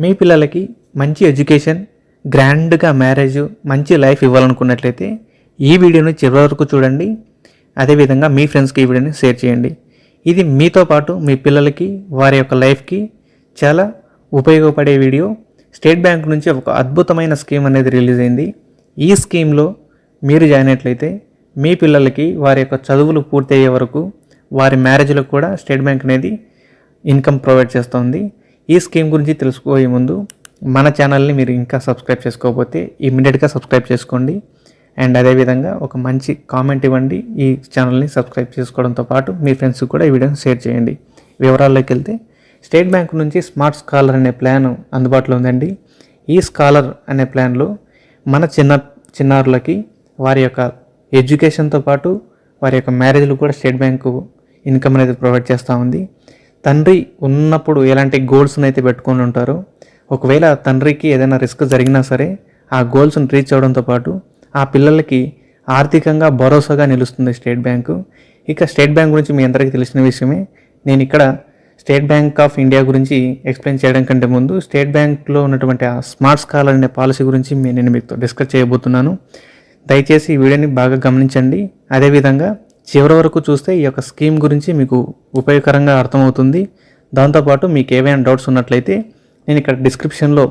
మీ పిల్లలకి మంచి ఎడ్యుకేషన్, గ్రాండ్గా మ్యారేజ్, మంచి లైఫ్ ఇవ్వాలనుకున్నట్లయితే ఈ వీడియోని చివరి వరకు చూడండి. అదేవిధంగా మీ ఫ్రెండ్స్కి ఈ వీడియోని షేర్ చేయండి. ఇది మీతో పాటు మీ పిల్లలకి వారి యొక్క లైఫ్కి చాలా ఉపయోగపడే వీడియో. స్టేట్ బ్యాంక్ నుంచి ఒక అద్భుతమైన స్కీమ్ అనేది రిలీజ్ అయింది. ఈ స్కీమ్లో మీరు జాయిన్ అయినట్లయితే మీ పిల్లలకి వారి యొక్క చదువులు పూర్తి అయ్యే వరకు వారి మ్యారేజ్లకు కూడా స్టేట్ బ్యాంక్ అనేది ఇన్కమ్ ప్రొవైడ్ చేస్తుంది. ఈ స్కీమ్ గురించి తెలుసుకోబోయే ముందు మన ఛానల్ని మీరు ఇంకా సబ్స్క్రైబ్ చేసుకోకపోతే ఇమ్మీడియట్గా సబ్స్క్రైబ్ చేసుకోండి. అండ్ అదేవిధంగా ఒక మంచి కామెంట్ ఇవ్వండి. ఈ ఛానల్ని సబ్స్క్రైబ్ చేసుకోవడంతో పాటు మీ ఫ్రెండ్స్కి కూడా ఈ వీడియోని షేర్ చేయండి. వివరాల్లోకి వెళ్తే స్టేట్ బ్యాంక్ నుంచి స్మార్ట్ స్కాలర్ అనే ప్లాన్ అందుబాటులో ఉందండి. ఈ స్కాలర్ అనే ప్లాన్లో మన చిన్నారులకి వారి యొక్క ఎడ్యుకేషన్తో పాటు వారి యొక్క మ్యారేజ్లు కూడా స్టేట్ బ్యాంకు ఇన్కమ్ అనేది ప్రొవైడ్ చేస్తూ ఉంది. తండ్రి ఉన్నప్పుడు ఎలాంటి గోల్స్ని అయితే పెట్టుకొని ఉంటారో, ఒకవేళ తండ్రికి ఏదైనా రిస్క్ జరిగినా సరే ఆ గోల్స్ని రీచ్ అవ్వడంతో పాటు ఆ పిల్లలకి ఆర్థికంగా భరోసాగా నిలుస్తుంది స్టేట్ బ్యాంకు. ఇక స్టేట్ బ్యాంక్ గురించి మీ అందరికీ తెలిసిన విషయమే. నేను ఇక్కడ స్టేట్ బ్యాంక్ ఆఫ్ ఇండియా గురించి ఎక్స్ప్లెయిన్ చేయడం కంటే ముందు స్టేట్ బ్యాంక్లో ఉన్నటువంటి ఆ స్మార్ట్ స్కాలర్ అనే పాలసీ గురించి నేను మీతో డిస్కస్ చేయబోతున్నాను. దయచేసి ఈ వీడియోని బాగా గమనించండి. అదేవిధంగా చివరి వరకు చూస్తే ఈ యొక్క స్కీమ్ గురించి మీకు ఉపయోగకరంగా అర్థమవుతుంది. దాంతోపాటు మీకు ఏవైనా డౌట్స్ ఉన్నట్లయితే నేను ఇక్కడ డిస్క్రిప్షన్లో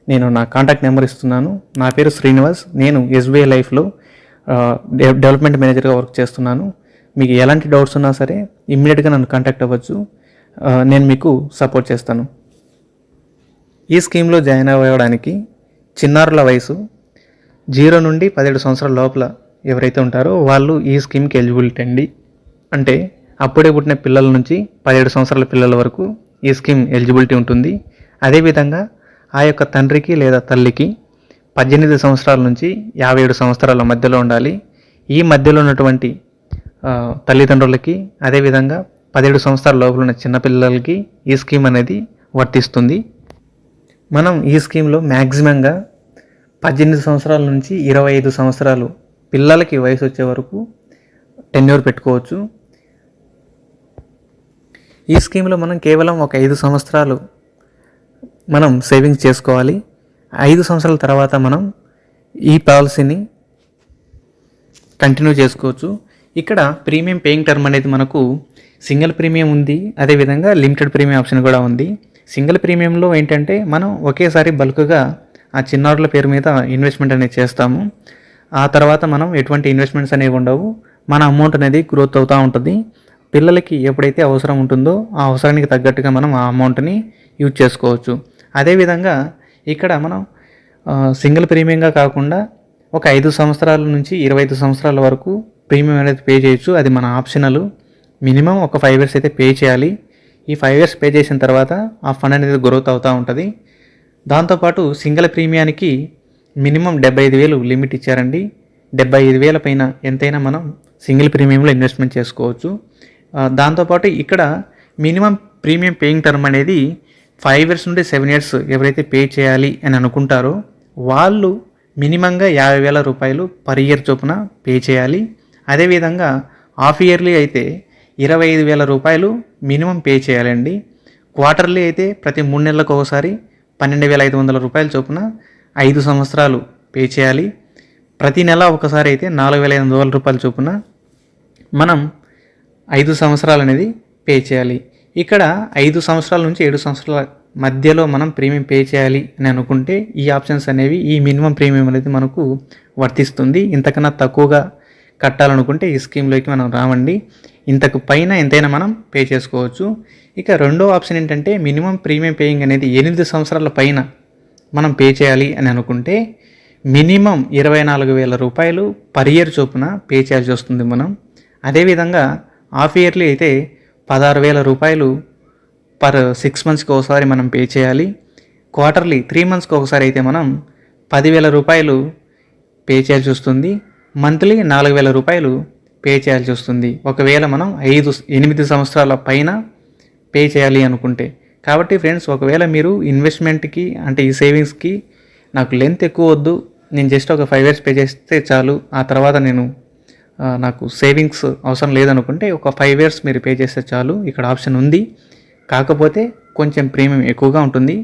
నేను నా కాంటాక్ట్ నెంబర్ ఇస్తున్నాను. నా పేరు శ్రీనివాస్. నేను ఎస్బీఐ లైఫ్లో డెవలప్మెంట్ మేనేజర్గా వర్క్ చేస్తున్నాను. మీకు ఎలాంటి డౌట్స్ ఉన్నా సరే ఇమ్మీడియట్గా నన్ను కాంటాక్ట్ అవ్వచ్చు. నేను మీకు సపోర్ట్ చేస్తాను. ఈ స్కీమ్లో జాయిన్ అవ్వడానికి చిన్నారుల వయసు 0 నుండి 17 సంవత్సరాల లోపల ఎవరైతే ఉంటారో వాళ్ళు ఈ స్కీమ్కి ఎలిజిబిలిటీ అండి. అంటే అప్పుడే పుట్టిన పిల్లల నుంచి 17 సంవత్సరాల పిల్లల వరకు ఈ స్కీమ్ ఎలిజిబిలిటీ ఉంటుంది. అదేవిధంగా ఆ యొక్క తండ్రికి లేదా తల్లికి 18 సంవత్సరాల నుంచి 57 సంవత్సరాల మధ్యలో ఉండాలి. ఈ మధ్యలో ఉన్నటువంటి తల్లిదండ్రులకి, అదేవిధంగా 17 సంవత్సరాల లోపల ఉన్న చిన్నపిల్లలకి ఈ స్కీమ్ అనేది వర్తిస్తుంది. మనం ఈ స్కీమ్లో మ్యాక్సిమంగా 18 సంవత్సరాల నుంచి 25 సంవత్సరాలు పిల్లలకి వయసు వచ్చే వరకు టెన్యూర్ పెట్టుకోవచ్చు. ఈ స్కీమ్లో మనం కేవలం ఒక 5 సంవత్సరాలు మనం సేవింగ్స్ చేసుకోవాలి. 5 సంవత్సరాల తర్వాత మనం ఈ పాలసీని కంటిన్యూ చేసుకోవచ్చు. ఇక్కడ ప్రీమియం పేయింగ్ టర్మ్ అనేది మనకు సింగిల్ ప్రీమియం ఉంది, అదేవిధంగా లిమిటెడ్ ప్రీమియం ఆప్షన్ కూడా ఉంది. సింగిల్ ప్రీమియంలో ఏంటంటే మనం ఒకేసారి బల్క్గా ఆ చిన్నారుల పేరు మీద ఇన్వెస్ట్మెంట్ అనేది చేస్తాము. ఆ తర్వాత మనం ఎటువంటి ఇన్వెస్ట్మెంట్స్ అనేవి ఉండవు. మన అమౌంట్ అనేది గ్రోత్ అవుతూ ఉంటుంది. పిల్లలకి ఎప్పుడైతే అవసరం ఉంటుందో ఆ అవసరానికి తగ్గట్టుగా మనం ఆ అమౌంట్ని యూజ్ చేసుకోవచ్చు. అదేవిధంగా ఇక్కడ మనం సింగిల్ ప్రీమియంగా కాకుండా ఒక 5 సంవత్సరాల నుంచి 25 సంవత్సరాల వరకు ప్రీమియం అనేది పే చేయొచ్చు. అది మన ఆప్షనల్. మినిమం ఒక 5 years అయితే పే చేయాలి. ఈ 5 years పే చేసిన తర్వాత ఆ ఫండ్ అనేది గ్రోత్ అవుతూ ఉంటుంది. దాంతోపాటు సింగిల్ ప్రీమియానికి మినిమం 75,000 లిమిట్ ఇచ్చారండి. 75,000 పైన ఎంతైనా మనం సింగిల్ ప్రీమియంలో ఇన్వెస్ట్మెంట్ చేసుకోవచ్చు. దాంతోపాటు ఇక్కడ మినిమం ప్రీమియం పేయింగ్ టర్మ్ అనేది 5 years నుండి 7 years ఎవరైతే పే చేయాలి అని అనుకుంటారో వాళ్ళు మినిమంగా 50,000 రూపాయలు పర్ ఇయర్ చొప్పున పే చేయాలి. అదేవిధంగా హాఫ్ ఇయర్లీ అయితే 25,000 రూపాయలు మినిమం పే చేయాలండి. క్వార్టర్లీ అయితే ప్రతి 3 నెలలకు ఒకసారి 12,500 రూపాయల చొప్పున 5 సంవత్సరాలు పే చేయాలి. ప్రతి నెల ఒకసారి అయితే 4,500 రూపాయల చొప్పున మనం 5 సంవత్సరాలు అనేది పే చేయాలి. ఇక్కడ 5 సంవత్సరాల నుంచి 7 సంవత్సరాల మధ్యలో మనం ప్రీమియం పే చేయాలి అని అనుకుంటే ఈ ఆప్షన్స్ అనేవి, ఈ మినిమం ప్రీమియం అనేది మనకు వర్తిస్తుంది. ఇంతకన్నా తక్కువగా కట్టాలనుకుంటే ఈ స్కీమ్లోకి మనం రావండి. ఇంతకు పైన ఎంతైనా మనం పే చేసుకోవచ్చు. ఇక రెండో ఆప్షన్ ఏంటంటే మినిమం ప్రీమియం పేయింగ్ అనేది 8 సంవత్సరాల పైన మనం పే చేయాలి అని అనుకుంటే మినిమం 24,000 రూపాయలు పర్ ఇయర్ చొప్పున పే చేయాల్సి వస్తుంది మనం. అదేవిధంగా హాఫ్ ఇయర్లీ అయితే 16,000 రూపాయలు పర్ 6 monthsకి ఒకసారి మనం పే చేయాలి. క్వార్టర్లీ 3 monthsకి ఒకసారి అయితే మనం 10,000 రూపాయలు పే చేయాల్సి వస్తుంది. మంత్లీ 4,000 రూపాయలు పే చేయాల్సి వస్తుంది ఒకవేళ మనం 8 సంవత్సరాల పైన పే చేయాలి అనుకుంటే. కాబట్టి ఫ్రెండ్స్, ఒకవేళ మీరు ఇన్వెస్ట్మెంట్కి అంటే ఈ సేవింగ్స్కి నాకు లెంత్ ఎక్కువ వద్దు, నేను జస్ట్ ఒక 5 years పే చేస్తే చాలు, ఆ తర్వాత నాకు సేవింగ్స్ అవసరం లేదనుకుంటే ఒక 5 years మీరు పే చేస్తే చాలు, ఇక్కడ ఆప్షన్ ఉంది. కాకపోతే కొంచెం ప్రీమియం ఎక్కువగా ఉంటుంది.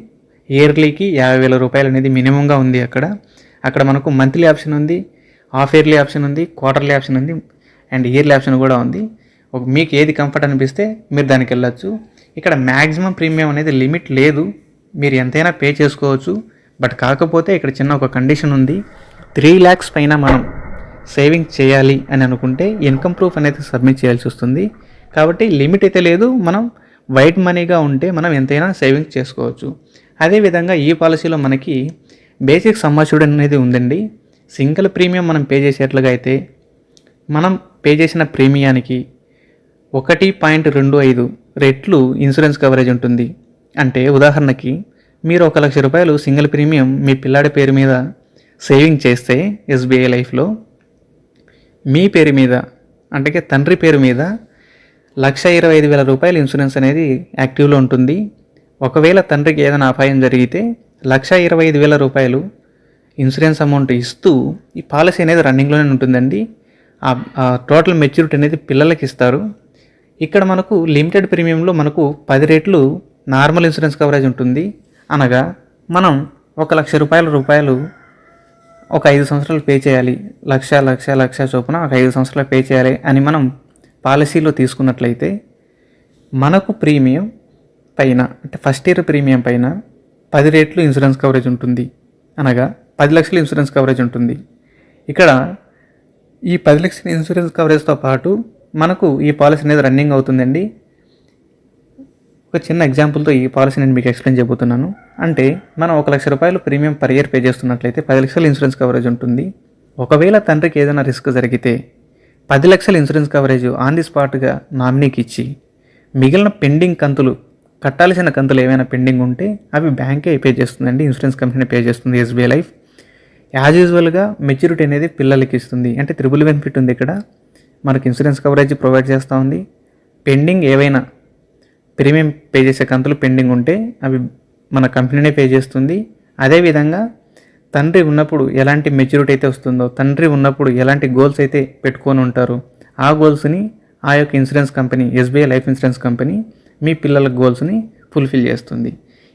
ఇయర్లీకి 50,000 రూపాయలు అనేది మినిమంగా ఉంది. అక్కడ మనకు మంత్లీ ఆప్షన్ ఉంది, హాఫ్ ఇయర్లీ ఆప్షన్ ఉంది, క్వార్టర్లీ ఆప్షన్ ఉంది అండ్ ఇయర్లీ ఆప్షన్ కూడా ఉంది. మీకు ఏది కంఫర్ట్ అనిపిస్తే మీరు దానికి వెళ్ళచ్చు. ఇక్కడ మ్యాక్సిమం ప్రీమియం అనేది లిమిట్ లేదు, మీరు ఎంతైనా పే చేసుకోవచ్చు. బట్ కాకపోతే ఇక్కడ చిన్న ఒక కండిషన్ ఉంది. 3 lakhs పైన మనం సేవింగ్ చేయాలి అని అనుకుంటే ఇన్కమ్ ప్రూఫ్ అనేది సబ్మిట్ చేయాల్సి వస్తుంది. కాబట్టి లిమిట్ అయితే లేదు, మనం వైట్ మనీగా ఉంటే మనం ఎంతైనా సేవింగ్ చేసుకోవచ్చు. అదేవిధంగా ఈ పాలసీలో మనకి బేసిక్ సమ్ అష్యూర్డ్ అనేది ఉందండి. సింగిల్ ప్రీమియం మనం పే చేసేట్లుగా అయితే మనం పే చేసిన ప్రీమియానికి 1.25 రెట్లు ఇన్సూరెన్స్ కవరేజ్ ఉంటుంది. అంటే ఉదాహరణకి మీరు 1,00,000 రూపాయలు సింగిల్ ప్రీమియం మీ పిల్లాడి పేరు మీద సేవింగ్ చేస్తే ఎస్బీఐ లైఫ్లో, మీ పేరు మీద అంటే తండ్రి పేరు మీద 1,25,000 రూపాయలు ఇన్సూరెన్స్ అనేది యాక్టివ్లో ఉంటుంది. ఒకవేళ తండ్రికి ఏదైనా అపాయం జరిగితే 1,25,000 రూపాయలు ఇన్సూరెన్స్ అమౌంట్ ఇస్తూ ఈ పాలసీ అనేది రన్నింగ్లోనే ఉంటుందండి. ఆ టోటల్ మెచ్యూరిటీ అనేది పిల్లలకి ఇస్తారు. ఇక్కడ మనకు లిమిటెడ్ ప్రీమియంలో మనకు 10 రెట్లు నార్మల్ ఇన్సూరెన్స్ కవరేజ్ ఉంటుంది. అనగా మనం 1,00,000 రూపాయలు ఒక 5 సంవత్సరాలు పే చేయాలి, లక్ష చొప్పున ఒక 5 సంవత్సరాలు పే చేయాలి అని మనం పాలసీలో తీసుకున్నట్లయితే మనకు ప్రీమియం పైన అంటే ఫస్ట్ ఇయర్ ప్రీమియం పైన 10 రెట్లు ఇన్సూరెన్స్ కవరేజ్ ఉంటుంది. అనగా 10 లక్షల ఇన్సూరెన్స్ కవరేజ్ ఉంటుంది. ఇక్కడ ఈ 10 లక్షల ఇన్సూరెన్స్ కవరేజ్తో పాటు మనకు ఈ పాలసీ అనేది రన్నింగ్ అవుతుందండి. ఒక చిన్న ఎగ్జాంపుల్తో ఈ పాలసీ నేను మీకు ఎక్స్ప్లెయిన్ చేయబోతున్నాను. అంటే మనం 1,00,000 రూపాయలు ప్రీమియం పర్ ఇయర్ పే చేస్తున్నట్లయితే 10 లక్షల ఇన్సూరెన్స్ కవరేజ్ ఉంటుంది. ఒకవేళ తండ్రికి ఏదైనా రిస్క్ జరిగితే 10 లక్షల ఇన్సూరెన్స్ కవరేజ్ ఆన్ ది స్పాట్గా నామినీకి ఇచ్చి మిగిలిన పెండింగ్ కంతులు, కట్టాల్సిన కంతులు ఏమైనా పెండింగ్ ఉంటే అవి బ్యాంకే పే చేస్తుందండి, ఇన్సూరెన్స్ కంపెనీ పే చేస్తుంది ఎస్బీఐ లైఫ్. యాజ్ యూజువల్గా మెచ్యూరిటీ అనేది పిల్లలకి ఇస్తుంది. అంటే త్రిబుల్ బెనిఫిట్ ఉంది. ఇక్కడ మనకు ఇన్సూరెన్స్ కవరేజ్ ప్రొవైడ్ చేస్తూ ఉంది. పెండింగ్ ఏవైనా ప్రీమియం పే చేసే కంతులు పెండింగ్ ఉంటే అవి మన కంపెనీనే పే చేస్తుంది. అదేవిధంగా తండ్రి ఉన్నప్పుడు ఎలాంటి మెచ్యూరిటీ అయితే వస్తుందో, తండ్రి ఉన్నప్పుడు ఎలాంటి గోల్స్ అయితే పెట్టుకొని ఉంటారో ఆ గోల్స్ని ఆ యొక్క insurance company, SBI life insurance company మీ పిల్లల గోల్స్ని ఫుల్ఫిల్ చేస్తుంది.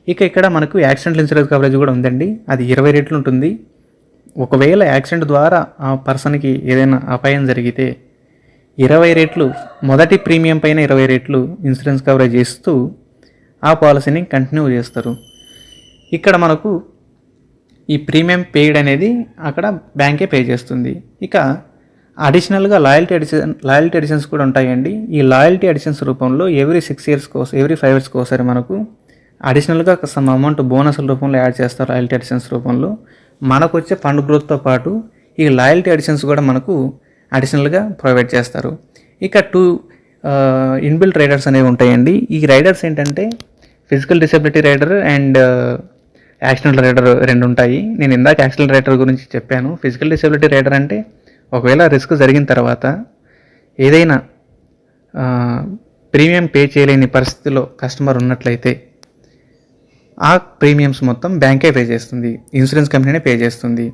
ఇక్కడ మనకు యాక్సిడెంటల్ ఇన్సూరెన్స్ కవరేజ్ కూడా ఉందండి. అది 20 రెట్లు ఉంటుంది. ఒకవేళ యాక్సిడెంట్ ద్వారా ఆ పర్సన్కి ఏదైనా అపాయం జరిగితే 20 రెట్లు, మొదటి ప్రీమియం పైన 20 రెట్లు ఇన్సూరెన్స్ కవరేజ్ ఇస్తూ ఆ పాలసీని కంటిన్యూ చేస్తారు. ఇక్కడ మనకు ఈ ప్రీమియం పేయిడ్ అనేది అక్కడ బ్యాంకే పే చేస్తుంది. ఇక అడిషనల్గా లాయల్టీ అడిషన్స్ కూడా ఉంటాయండి. ఈ లాయల్టీ అడిషన్స్ రూపంలో ఎవ్రీ 6 years కోసం, ఎవ్రీ 5 years ఒకసారి మనకు అడిషనల్గా సమ్ అమౌంట్ బోనస్ల రూపంలో యాడ్ చేస్తారు. లాయల్టీ అడిషన్స్ రూపంలో మనకు వచ్చే ఫండ్ గ్రోత్తో పాటు ఈ లాయల్టీ అడిషన్స్ కూడా మనకు అడిషనల్గా ప్రొవైడ్ చేస్తారు. ఇక 2 ఇన్బిల్ట్ రైడర్స్ అనేవి ఉంటాయండి. ఈ రైడర్స్ ఏంటంటే physical disability rider and accidental rider 2 ఉంటాయి. నేను ఇందాక యాక్సిడెంటల్ రైడర్ గురించి చెప్పాను. ఫిజికల్ డిసెబిలిటీ రైడర్ అంటే ఒకవేళ రిస్క్ జరిగిన తర్వాత ఏదైనా ప్రీమియం పే చేయలేని పరిస్థితిలో కస్టమర్ ఉన్నట్లయితే ఆ ప్రీమియమ్స్ మొత్తం బ్యాంకే పే చేస్తుంది, ఇన్సూరెన్స్ కంపెనీనే పే చేస్తుంది.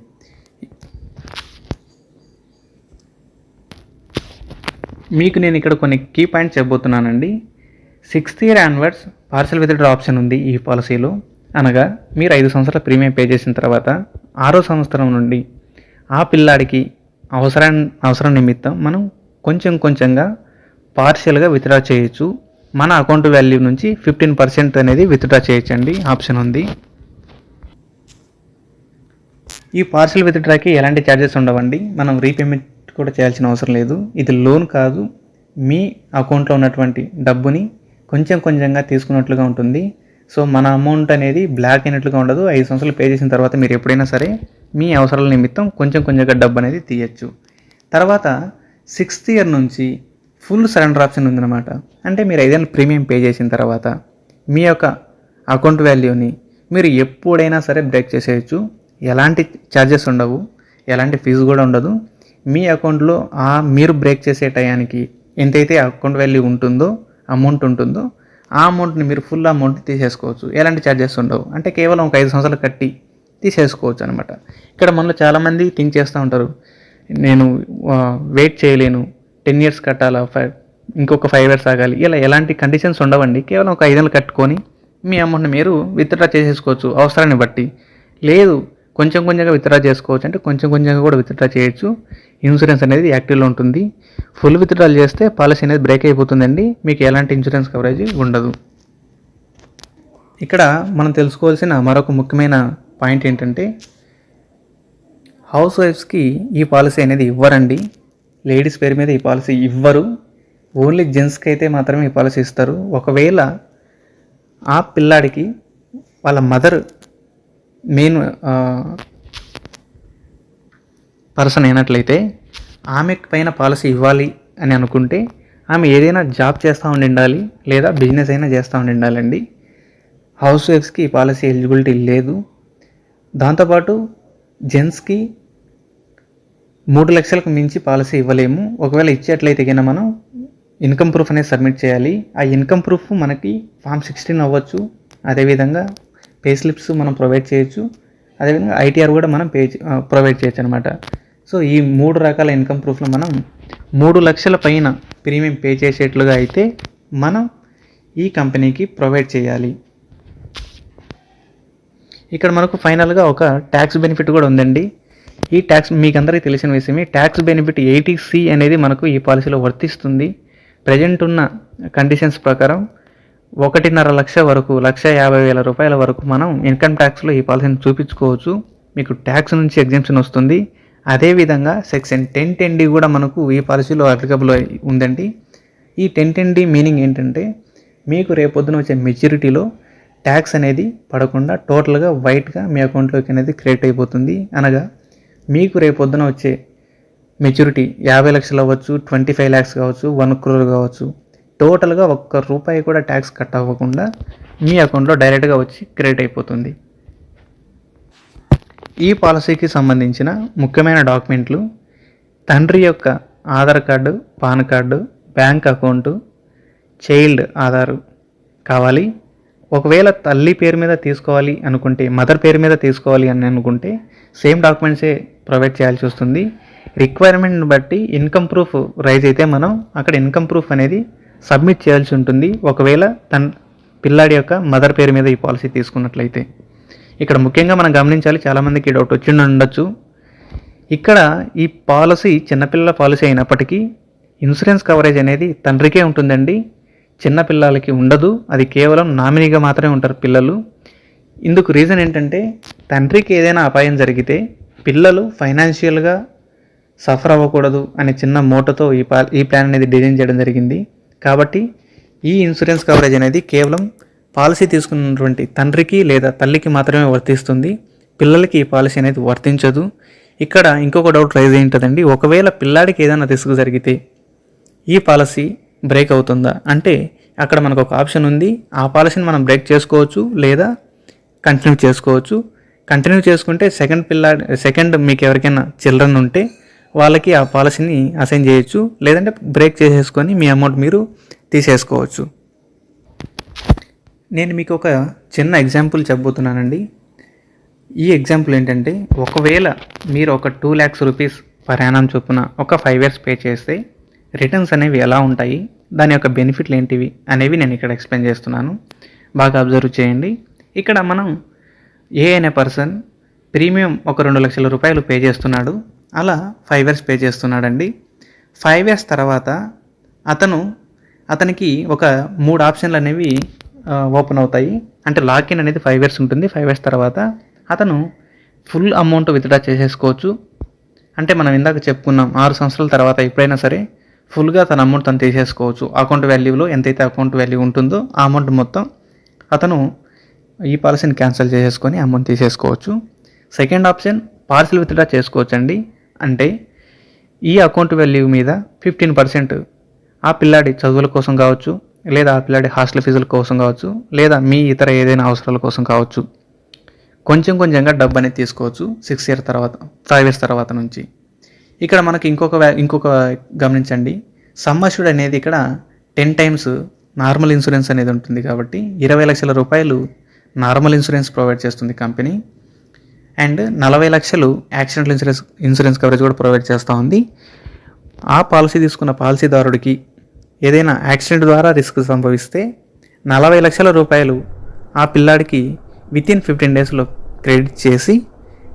మీకు నేను ఇక్కడ కొన్ని కీ పాయింట్స్ చెప్పబోతున్నానండి. 6th year onwards partial withdraw option ఉంది ఈ పాలసీలో. అనగా మీరు 5 సంవత్సరాల ప్రీమియం పే చేసిన తర్వాత 6వ సంవత్సరం నుండి ఆ పిల్లాడికి అవసరం నిమిత్తం మనం కొంచెంగా పార్షియల్గా విత్డ్రా చేయొచ్చు. మన అకౌంట్ వాల్యూ నుంచి 15% అనేది విత్డ్రా చేయొచ్చండి, ఆప్షన్ ఉంది. ఈ పార్షియల్ విత్డ్రాకి ఎలాంటి ఛార్జెస్ ఉండవండి. మనం రీపేమెంట్ కూడా చేయాల్సిన అవసరం లేదు. ఇది లోన్ కాదు, మీ అకౌంట్లో ఉన్నటువంటి డబ్బుని కొంచెంగా తీసుకున్నట్లుగా ఉంటుంది. సో మన అమౌంట్ అనేది బ్లాక్ అయినట్లుగా ఉండదు. 5 సంవత్సరాలు పే చేసిన తర్వాత మీరు ఎప్పుడైనా సరే మీ అవసరాల నిమిత్తం కొంచెంగా డబ్బు అనేది తీయచ్చు. తర్వాత 6th year నుంచి ఫుల్ సరెండర్ ఆప్షన్ ఉందన్నమాట. అంటే మీరు 5 ఏళ్ళ ప్రీమియం పే చేసిన తర్వాత మీ యొక్క అకౌంట్ వాల్యూని మీరు ఎప్పుడైనా సరే బ్రేక్ చేసేయచ్చు. ఎలాంటి ఛార్జెస్ ఉండవు, ఎలాంటి ఫీజు కూడా ఉండదు. మీ అకౌంట్లో మీరు బ్రేక్ చేసే టయానికి ఎంతైతే అకౌంట్ వాల్యూ ఉంటుందో, అమౌంట్ ఉంటుందో ఆ అమౌంట్ని మీరు ఫుల్ అమౌంట్ తీసేసుకోవచ్చు. ఎలాంటి ఛార్జెస్ ఉండవు. అంటే కేవలం ఒక 5 సంవత్సరాలు కట్టి తీసేసుకోవచ్చు అనమాట. ఇక్కడ మనలో చాలామంది థింక్ చేస్తూ ఉంటారు, నేను వెయిట్ చేయలేను, 10 years కట్టాలా, ఇంకొక 5 years ఆగాలి, ఇలా ఎలాంటి కండిషన్స్ ఉండవండి. కేవలం ఒక 5 ఏళ్ళు కట్టుకొని మీ అమౌంట్ని మీరు విత్డ్రా చేసేసుకోవచ్చు అవసరాన్ని బట్టి. లేదు కొంచెం కొంచెంగా విత్డ్రా చేసుకోవచ్చు అంటే కొంచెం కొంచెంగా కూడా విత్డ్రా చేయొచ్చు. ఇన్సూరెన్స్ అనేది యాక్టివ్లో ఉంటుంది. ఫుల్ విత్డ్రాల్ చేస్తే పాలసీ అనేది బ్రేక్ అయిపోతుందండి, మీకు ఎలాంటి ఇన్సూరెన్స్ కవరేజ్ ఉండదు. ఇక్కడ మనం తెలుసుకోవాల్సిన మరొక ముఖ్యమైన పాయింట్ ఏంటంటే హౌస్ వైఫ్స్కి ఈ పాలసీ అనేది ఇవ్వరండి. లేడీస్ పేరు మీద ఈ పాలసీ ఇవ్వరు. ఓన్లీ జెంట్స్కి అయితే మాత్రమే ఈ పాలసీ ఇస్తారు. ఒకవేళ ఆ పిల్లాడికి వాళ్ళ మదర్ మెయిన్ పర్సన్ అయినట్లయితే ఆమెకు పైన పాలసీ ఇవ్వాలి అని అనుకుంటే ఆమె ఏదైనా జాబ్ చేస్తూ ఉండాలి లేదా బిజినెస్ అయినా చేస్తూ ఉండాలండి. హౌస్ వైఫ్స్కి ఈ పాలసీ ఎలిజిబిలిటీ లేదు. దాంతోపాటు జెంట్స్కి 3 లక్షలకు మించి పాలసీ ఇవ్వలేము. ఒకవేళ ఇచ్చేట్లయితే కన్నా మనం ఇన్కమ్ ప్రూఫ్ అనేది సబ్మిట్ చేయాలి. ఆ ఇన్కమ్ ప్రూఫ్ మనకి ఫామ్ 16 అవ్వచ్చు. అదేవిధంగా పే స్లిప్స్ మనం ప్రొవైడ్ చేయొచ్చు. అదేవిధంగా ఐటీఆర్ కూడా మనం ప్రొవైడ్ చేయొచ్చు అనమాట. సో ఈ 3 రకాల ఇన్కమ్ ప్రూఫ్లో మనం 3 లక్షల పైన ప్రీమియం పే చేసేట్లుగా అయితే మనం ఈ కంపెనీకి ప్రొవైడ్ చేయాలి. ఇక్కడ మనకు ఫైనల్గా ఒక ట్యాక్స్ బెనిఫిట్ కూడా ఉందండి. ఈ ట్యాక్స్ మీకు అందరికీ తెలిసిన విషయమే. ట్యాక్స్ బెనిఫిట్ 80C అనేది మనకు ఈ పాలసీలో వర్తిస్తుంది. ప్రజెంట్ ఉన్న కండిషన్స్ ప్రకారం 1.5 లక్ష వరకు 1,50,000 రూపాయల వరకు మనం ఇన్కమ్ ట్యాక్స్లో ఈ పాలసీని చూపించుకోవచ్చు. మీకు ట్యాక్స్ నుంచి ఎగ్జెంప్షన్ వస్తుంది. అదేవిధంగా సెక్షన్ 1010D కూడా మనకు ఈ పాలసీలో అప్లికబుల్ ఉందండి. ఈ 1010D మీనింగ్ ఏంటంటే మీకు రేపొద్దున వచ్చే మెచ్యూరిటీలో ట్యాక్స్ అనేది పడకుండా టోటల్గా వైట్గా మీ అకౌంట్లోకి అనేది క్రియేట్ అయిపోతుంది. అనగా మీకు రేపొద్దున వచ్చే మెచ్యూరిటీ 50 లక్షలు అవ్వచ్చు, 25 lakhs కావచ్చు, 1 crore కావచ్చు, టోటల్గా ₹1 కూడా ట్యాక్స్ కట్ అవ్వకుండా మీ అకౌంట్లో డైరెక్ట్గా వచ్చి క్రియేట్ అయిపోతుంది. ఈ పాలసీకి సంబంధించిన ముఖ్యమైన డాక్యుమెంట్లు తండ్రి యొక్క Aadhaar card, pan card, bank account, child Aadhaar కావాలి. ఒకవేళ తల్లి పేరు మీద తీసుకోవాలి అనుకుంటే, మదర్ పేరు మీద తీసుకోవాలి అని అనుకుంటే సేమ్ డాక్యుమెంట్సే ప్రొవైడ్ చేయాల్సి వస్తుంది. రిక్వైర్మెంట్ని బట్టి ఇన్కమ్ ప్రూఫ్ రైజ్ అయితే మనం అక్కడ ఇన్కమ్ ప్రూఫ్ అనేది సబ్మిట్ చేయాల్సి ఉంటుంది. ఒకవేళ పిల్లాడి యొక్క మదర్ పేరు మీద ఈ పాలసీ తీసుకున్నట్లయితే ఇక్కడ ముఖ్యంగా మనం గమనించాలి, చాలామందికి డౌట్ వచ్చి ఉండొచ్చు. ఇక్కడ ఈ పాలసీ చిన్నపిల్లల పాలసీ అయినప్పటికీ ఇన్సూరెన్స్ కవరేజ్ అనేది తండ్రికే ఉంటుందండి, చిన్నపిల్లలకి ఉండదు. అది కేవలం నామినీగా మాత్రమే ఉంటారు పిల్లలు. ఇందుకు రీజన్ ఏంటంటే తండ్రికి ఏదైనా అపాయం జరిగితే పిల్లలు ఫైనాన్షియల్గా సఫర్ అవ్వకూడదు అనే చిన్న మోటోతో ఈ ప్లాన్ అనేది డిజైన్ చేయడం జరిగింది. కాబట్టి ఈ ఇన్సూరెన్స్ కవరేజ్ అనేది కేవలం పాలసీ తీసుకున్నటువంటి తండ్రికి లేదా తల్లికి మాత్రమే వర్తిస్తుంది. పిల్లలకి ఈ పాలసీ అనేది వర్తించదు. ఇక్కడ ఇంకొక డౌట్ రైజ్ అయింటుందండి, ఒకవేళ పిల్లాడికి ఏదైనా రిస్క్ జరిగితే ఈ పాలసీ బ్రేక్ అవుతుందా అంటే అక్కడ మనకు ఒక ఆప్షన్ ఉంది. ఆ పాలసీని మనం బ్రేక్ చేసుకోవచ్చు లేదా కంటిన్యూ చేసుకోవచ్చు. కంటిన్యూ చేసుకుంటే సెకండ్ మీకు ఎవరికైనా చిల్డ్రన్ ఉంటే వాళ్ళకి ఆ పాలసీని అసైన్ చేయొచ్చు, లేదంటే బ్రేక్ చేసేసుకొని మీ అమౌంట్ మీరు తీసేసుకోవచ్చు. నేను మీకు ఒక చిన్న ఎగ్జాంపుల్ చెప్పబోతున్నానండి. ఈ ఎగ్జాంపుల్ ఏంటంటే ఒకవేళ మీరు ఒక 2 lakhs రూపీస్ పర్ యానం చొప్పున ఒక 5 years పే చేస్తే రిటర్న్స్ అనేవి ఎలా ఉంటాయి, దాని యొక్క బెనిఫిట్లు ఏంటివి అనేవి నేను ఇక్కడ ఎక్స్ప్లెయిన్ చేస్తున్నాను. బాగా అబ్జర్వ్ చేయండి. ఇక్కడ మనం అనే పర్సన్ ప్రీమియం ఒక 2 లక్షల రూపాయలు పే చేస్తున్నాడు. అలా 5 years పే చేస్తున్నాడండి. 5 years తర్వాత అతనికి ఒక 3 ఆప్షన్లు అనేవి ఓపెన్ అవుతాయి. అంటే లాకిన్ అనేది 5 years ఉంటుంది. 5 years తర్వాత అతను ఫుల్ అమౌంట్ విత్డ్రా చేసేసుకోవచ్చు. అంటే మనం ఇందాక చెప్పుకున్నాం 6 సంవత్సరాల తర్వాత ఎప్పుడైనా సరే ఫుల్గా తన అమౌంట్ తను తీసేసుకోవచ్చు. అకౌంట్ వాల్యూలో ఎంతైతే అకౌంట్ వాల్యూ ఉంటుందో ఆ అమౌంట్ మొత్తం అతను ఈ పాలసీని క్యాన్సిల్ చేసేసుకొని అమౌంట్ తీసేసుకోవచ్చు. సెకండ్ ఆప్షన్ పార్సల్ విత్డ్రా చేసుకోవచ్చు అండి. అంటే ఈ అకౌంట్ వాల్యూ మీద 15% ఆ పిల్లాడి చదువుల కోసం కావచ్చు, లేదా ఆ పిల్లాడి హాస్టల్ ఫీజుల కోసం కావచ్చు, లేదా మీ ఇతర ఏదైనా అవసరాల కోసం కావచ్చు, కొంచెం కొంచెంగా డబ్బు అనేది తీసుకోవచ్చు 5 years తర్వాత నుంచి. ఇక్కడ మనకి ఇంకొక గమనించండి, సమ్మష్యూర్డ్ అనేది ఇక్కడ 10 times నార్మల్ ఇన్సూరెన్స్ అనేది ఉంటుంది. కాబట్టి 20 లక్షల రూపాయలు నార్మల్ ఇన్సూరెన్స్ ప్రొవైడ్ చేస్తుంది కంపెనీ. అండ్ 40 లక్షలు యాక్సిడెంటల్ ఇన్సూరెన్స్ కవరేజ్ కూడా ప్రొవైడ్ చేస్తూ ఉంది. ఆ పాలసీ తీసుకున్న పాలసీదారుడికి ఏదైనా యాక్సిడెంట్ ద్వారా రిస్క్ సంభవిస్తే 40 లక్షల రూపాయలు ఆ పిల్లాడికి వితిన్ 15 డేస్లో క్రెడిట్ చేసి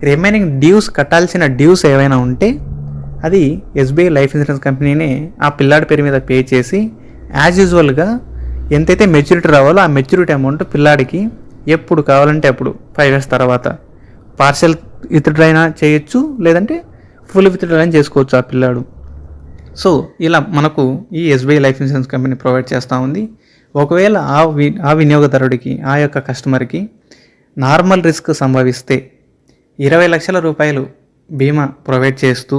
రిమైనింగ్ డ్యూస్ కట్టాల్సిన డ్యూస్ ఏవైనా ఉంటే అది ఎస్బీఐ లైఫ్ ఇన్సూరెన్స్ కంపెనీనే ఆ పిల్లాడి పేరు మీద పే చేసి యాజ్ యూజువల్గా ఎంతైతే మెచ్యూరిటీ రావాలో ఆ మెచ్యూరిటీ అమౌంట్ పిల్లాడికి ఎప్పుడు కావాలంటే అప్పుడు 5 years తర్వాత పార్షల్ విత్డ్రా అయినా చేయొచ్చు, లేదంటే ఫుల్ విత్డ్రా అయినా చేసుకోవచ్చు ఆ పిల్లాడు. సో ఇలా మనకు ఈ SBI life insurance company provide చేస్తూ ఉంది. ఒకవేళ ఆ వినియోగదారుడికి, ఆ యొక్క కస్టమర్కి నార్మల్ రిస్క్ సంభవిస్తే 20 లక్షల రూపాయలు బీమా ప్రొవైడ్ చేస్తూ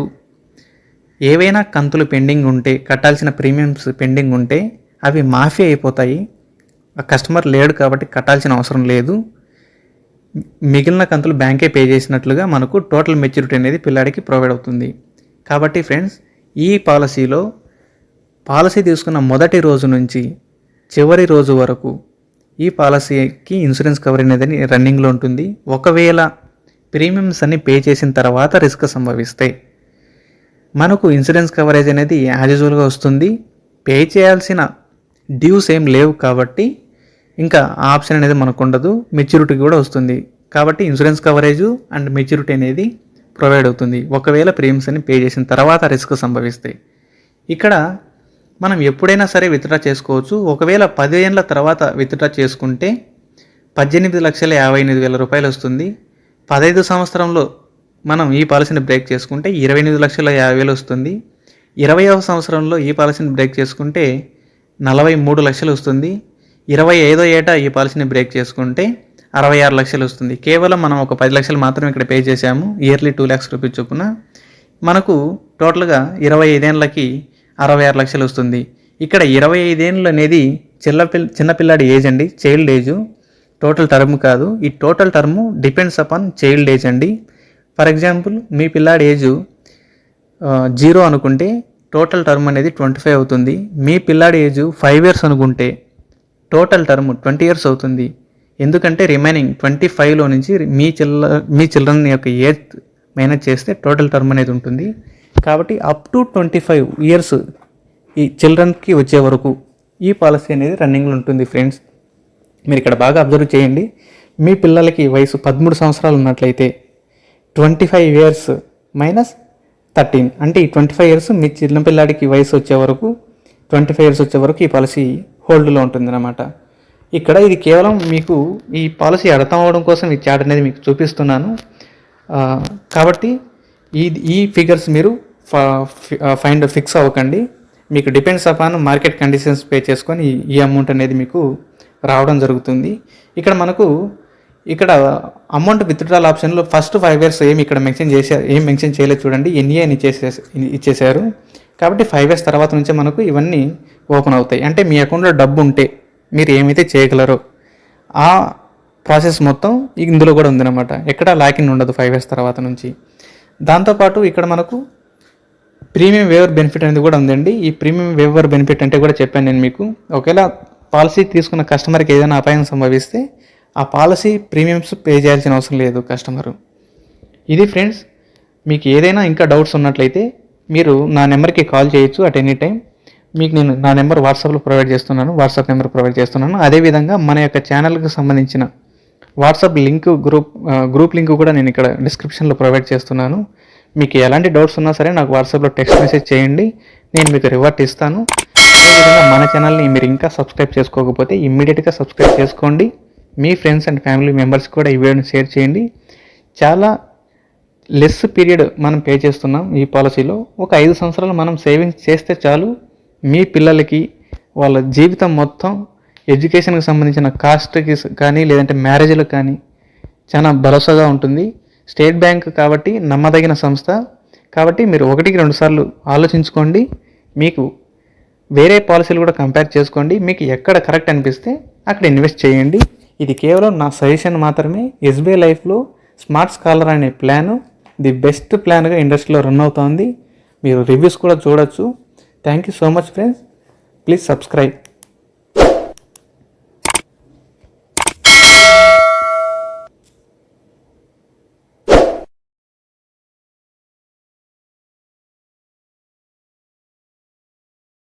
ఏవైనా కంతులు పెండింగ్ ఉంటే, కట్టాల్సిన ప్రీమియమ్స్ పెండింగ్ ఉంటే అవి మాఫీ అయిపోతాయి. ఆ కస్టమర్ లేడు కాబట్టి కట్టాల్సిన అవసరం లేదు. మిగిలిన కంతులు బ్యాంకే పే చేసినట్లుగా మనకు టోటల్ మెచ్యూరిటీ అనేది పిల్లాడికి ప్రొవైడ్ అవుతుంది. కాబట్టి ఫ్రెండ్స్, ఈ పాలసీలో పాలసీ తీసుకున్న మొదటి రోజు నుంచి చివరి రోజు వరకు ఈ పాలసీకి ఇన్సూరెన్స్ కవర్ అనేది రన్నింగ్లో ఉంటుంది. ఒకవేళ ప్రీమియమ్స్ అన్ని పే చేసిన తర్వాత రిస్క్ సంభవిస్తే మనకు ఇన్సూరెన్స్ కవరేజ్ అనేది యాజ్ యూజువల్గా వస్తుంది. పే చేయాల్సిన డ్యూస్ ఏం లేవు కాబట్టి ఇంకా ఆప్షన్ అనేది మనకు ఉండదు. మెచ్యూరిటీ కూడా వస్తుంది కాబట్టి ఇన్సూరెన్స్ కవరేజ్ అండ్ మెచ్యూరిటీ అనేది ప్రొవైడ్ అవుతుంది ఒకవేళ ప్రీమియమ్స్ అని పే చేసిన తర్వాత రిస్క్ సంభవిస్తే. ఇక్కడ మనం ఎప్పుడైనా సరే విత్డ్రా చేసుకోవచ్చు. ఒకవేళ 10 ఏళ్ళ తర్వాత విత్డ్రా చేసుకుంటే 18,58,000 రూపాయలు వస్తుంది. 15 సంవత్సరంలో మనం ఈ పాలసీని బ్రేక్ చేసుకుంటే 28,50,000 వస్తుంది. 20వ సంవత్సరంలో ఈ పాలసీని బ్రేక్ చేసుకుంటే 43 లక్షలు వస్తుంది. 25వ ఏటా ఈ పాలసీని బ్రేక్ చేసుకుంటే 66 లక్షలు వస్తుంది. కేవలం మనం ఒక 10 లక్షలు మాత్రమే ఇక్కడ పే చేసాము, ఇయర్లీ 2 lakhs రూపీస్ చొప్పున. మనకు టోటల్గా 25 ఏళ్ళకి 66 లక్షలు వస్తుంది. ఇక్కడ 25 ఏళ్ళు అనేది చిన్నపిల్లాడి ఏజ్ అండి, చైల్డ్ ఏజ్, టోటల్ టర్మ్ కాదు. ఈ total term depends upon child age అండి. ఫర్ ఎగ్జాంపుల్ మీ పిల్లాడి ఏజ్ 0 అనుకుంటే టోటల్ టర్మ్ అనేది 25 అవుతుంది. మీ పిల్లాడి ఏజ్ 5 years అనుకుంటే టోటల్ టర్మ్ 20 years అవుతుంది. ఎందుకంటే రిమైనింగ్ 25లో నుంచి మీ చిల్డ్రన్ యొక్క ఏజ్ మైనస్ చేస్తే టోటల్ టర్మ్ అనేది ఉంటుంది. కాబట్టి అప్ టు 25 years ఈ చిల్డ్రన్కి వచ్చే వరకు ఈ పాలసీ అనేది రన్నింగ్లో ఉంటుంది. ఫ్రెండ్స్, మీరు ఇక్కడ బాగా అబ్జర్వ్ చేయండి. మీ పిల్లలకి వయసు 13 సంవత్సరాలు ఉన్నట్లయితే 25 years మైనస్ 13 అంటే ఈ 25 years మీ చిన్నపిల్లాడికి వయసు వచ్చే వరకు 25 years వచ్చే వరకు ఈ పాలసీ హోల్డ్లో ఉంటుందన్నమాట. ఇక్కడ ఇది కేవలం మీకు ఈ పాలసీ అర్థం అవ్వడం కోసం ఈ చార్ట్ అనేది మీకు చూపిస్తున్నాను. కాబట్టి ఈ ఫిగర్స్ మీరు ఫిక్స్ అవ్వకండి. మీకు depends upon market conditions pay చేసుకొని ఈ అమౌంట్ అనేది మీకు రావడం జరుగుతుంది. ఇక్కడ మనకు అమౌంట్ విత్డ్రాల్ ఆప్షన్లో ఫస్ట్ 5 years ఇక్కడ మెన్షన్ చేయలేదు చూడండి, ఎన్ఏ అని ఇచ్చేసారు. కాబట్టి 5 years తర్వాత నుంచే మనకు ఇవన్నీ ఓపెన్ అవుతాయి. అంటే మీ అకౌంట్లో డబ్బు ఉంటే మీరు ఏమైతే చేయగలరో ఆ ప్రాసెస్ మొత్తం ఇందులో కూడా ఉందన్నమాట. ఎక్కడ లాకిన్ ఉండదు 5 years తర్వాత నుంచి. దాంతోపాటు ఇక్కడ మనకు ప్రీమియం వేవర్ బెనిఫిట్ అనేది కూడా ఉందండి. ఈ ప్రీమియం వేవర్ బెనిఫిట్ అంటే కూడా చెప్పాను నేను మీకు. ఒకవేళ పాలసీ తీసుకున్న కస్టమర్కి ఏదైనా అపాయం సంభవిస్తే ఆ పాలసీ ప్రీమియమ్స్ పే చేయాల్సిన అవసరం లేదు కస్టమరు. ఇది ఫ్రెండ్స్, మీకు ఏదైనా ఇంకా డౌట్స్ ఉన్నట్లయితే మీరు నా నెంబర్కి కాల్ చేయొచ్చు అట్ ఎనీ టైం. మీకు నేను నా నెంబర్ వాట్సాప్లో ప్రొవైడ్ చేస్తున్నాను, వాట్సాప్ నెంబర్ ప్రొవైడ్ చేస్తున్నాను. అదేవిధంగా మన యొక్క ఛానల్కి సంబంధించిన వాట్సాప్ లింక్ గ్రూప్ లింక్ కూడా నేను ఇక్కడ డిస్క్రిప్షన్లో ప్రొవైడ్ చేస్తున్నాను. మీకు ఎలాంటి డౌట్స్ ఉన్నా సరే నాకు వాట్సాప్లో టెక్స్ట్ మెసేజ్ చేయండి, నేను మీకు రివార్డ్ ఇస్తాను. అదేవిధంగా మన ఛానల్ని మీరు ఇంకా సబ్స్క్రైబ్ చేసుకోకపోతే ఇమ్మీడియట్గా సబ్స్క్రైబ్ చేసుకోండి. మీ ఫ్రెండ్స్ అండ్ ఫ్యామిలీ మెంబర్స్ కూడా ఈ వీడియోని షేర్ చేయండి. చాలా లెస్ పీరియడ్ మనం పే చేస్తున్నాం ఈ పాలసీలో. ఒక 5 సంవత్సరాలు మనం సేవింగ్స్ చేస్తే చాలు, మీ పిల్లలకి వాళ్ళ జీవితం మొత్తం ఎడ్యుకేషన్కి సంబంధించిన కాస్ట్కి కానీ లేదంటే మ్యారేజ్లకు కానీ చాలా భరోసాగా ఉంటుంది. స్టేట్ బ్యాంక్ కాబట్టి నమ్మదగిన సంస్థ. కాబట్టి మీరు 1-2 సార్లు ఆలోచించుకోండి. మీకు వేరే పాలసీలు కూడా కంపేర్ చేసుకోండి. మీకు ఎక్కడ కరెక్ట్ అనిపిస్తే అక్కడ ఇన్వెస్ట్ చేయండి. ఇది కేవలం నా సజెషన్ మాత్రమే. ఎస్బీఐ లైఫ్లో స్మార్ట్ స్కాలర్ అనే ప్లాను ది బెస్ట్ ప్లాన్గా ఇండస్ట్రీలో రన్ అవుతోంది. మీరు రివ్యూస్ కూడా చూడొచ్చు. Thank you so much friends. Please subscribe.